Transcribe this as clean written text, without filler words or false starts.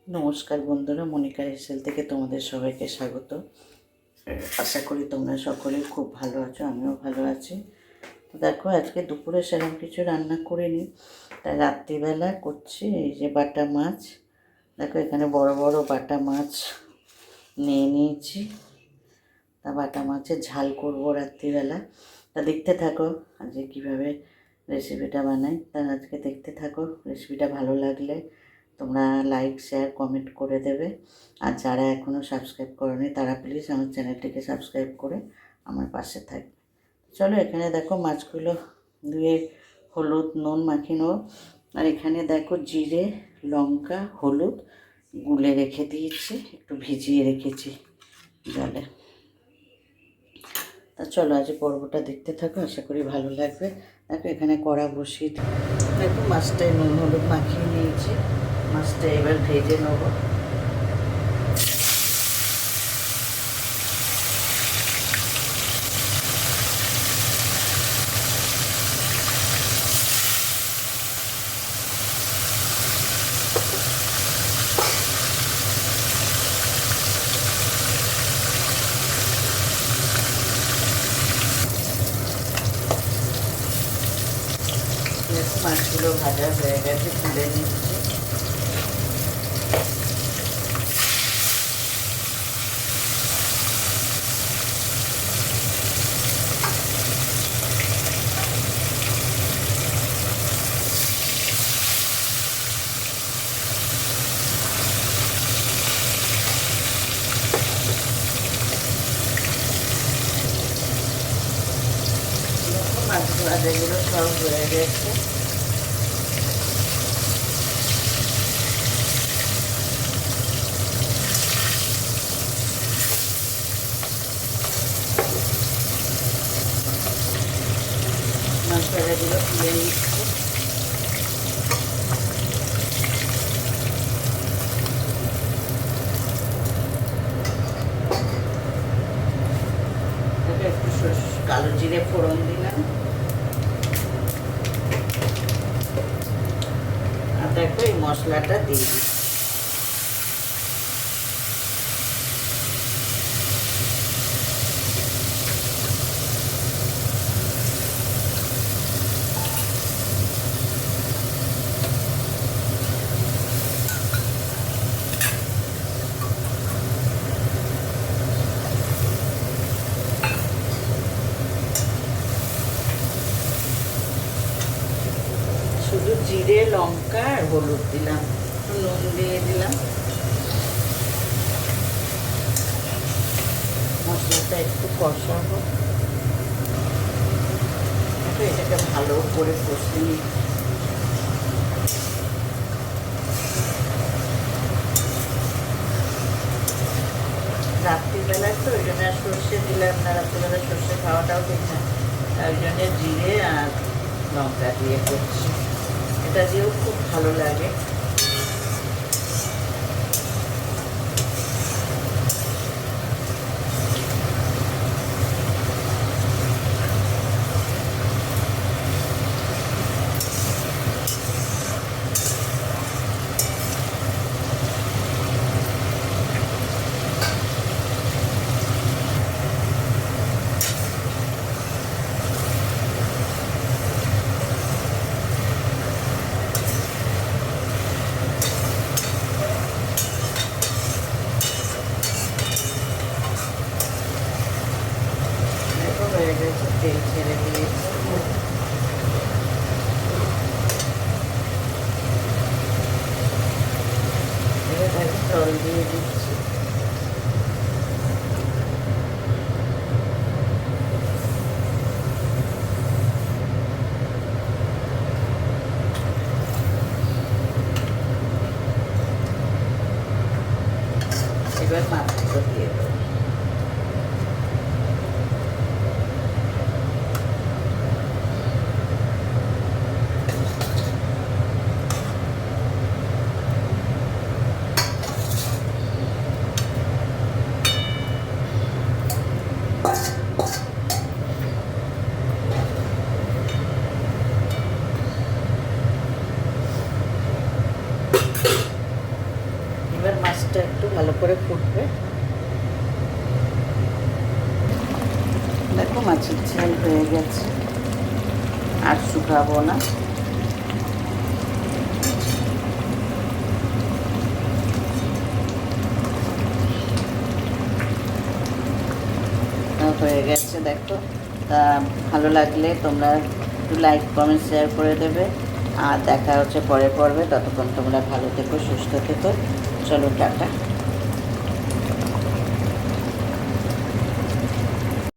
নমস্কার বন্ধুরা, মনিকা হেসেল থেকে তোমাদের সবাইকে স্বাগত। আশা করি তোমরা সকলেই খুব ভালো আছো, আমিও ভালো আছি। তো দেখো, আজকে দুপুরে সেরকম কিছু রান্না করিনি, তাই রাত্রিবেলা করছি এই যে বাটা মাছ। দেখো এখানে বড় বড় বাটা মাছ নিয়ে নিয়েছি, তা বাটা মাছের ঝাল করবো রাত্রিবেলা। তা দেখতে থাকো আজকে কীভাবে রেসিপিটা বানাই, তা আজকে দেখতে থাকো। রেসিপিটা ভালো লাগলে তোমরা লাইক, শেয়ার, কমেন্ট করে দেবে। আর যারা এখনও সাবস্ক্রাইব করোনি তারা প্লিজ আমার চ্যানেলটিকে সাবস্ক্রাইব করে আমার পাশে থাকবে। চলো, এখানে দেখো মাছগুলো ধুয়ে হলুদ নুন মাখিয়ে নেবো। আর এখানে দেখো জিরে, লঙ্কা, হলুদ গুলে রেখে দিয়েছি, একটু ভিজিয়ে রেখেছি জলে। তা চলো আজ পর্বটা দেখতে থাকো, আশা করি ভালো লাগবে। দেখো এখানে কড়া বসিয়ে দেখো মাছটায় নুন হলুদ মাখিয়ে নিয়েছি, মাছটা এবার ভেজে নেবো। দেখো মাছগুলো ভাজা হয়ে গেছে, তুলে নিচ্ছি। মাছ ভাজাগুলো সব হয়ে গেছে। মাছ ভাজাগুলো তুলে নিচ্ছি। একটু কালো জিরে ফোড়ন দিলাম। আর দেখো এই মশলাটা দিয়ে দিচ্ছি। শুধু জিরে, লঙ্কা আর হলুদ দিলাম, নুন দিয়ে দিলাম। মশলাটা একটু কষাবো, এটাকে ভালো করে কষে নিই। রাত্রিবেলায় তো ওই জন্য সর্ষে দিলাম না, রাত্রিবেলা সর্ষে খাওয়াটাও ঠিক না, তাই জন্য জিরে আর লঙ্কা দিয়ে করছি। এটা দিয়েও খুব ভালো লাগে। হয়ে গেছে, তেল ছেড়ে দিয়েছি। এবার জল দিয়ে দিচ্ছি। এবার মাছগুলো দিয়ে দেবো। মাছটা একটু ভালো করে ফুটবে। দেখো মাছের ঝাল হয়ে গেছে, আর শুকাবো না। হয়ে গেছে দেখো। তা ভালো লাগলে তোমরা একটু লাইক কমেন্ট শেয়ার করে দেবে, আর দেখা হচ্ছে পরের পর্বে। ততক্ষণ তোমরা ভালো থেকো, সুস্থ থেকো। চলো টাটা।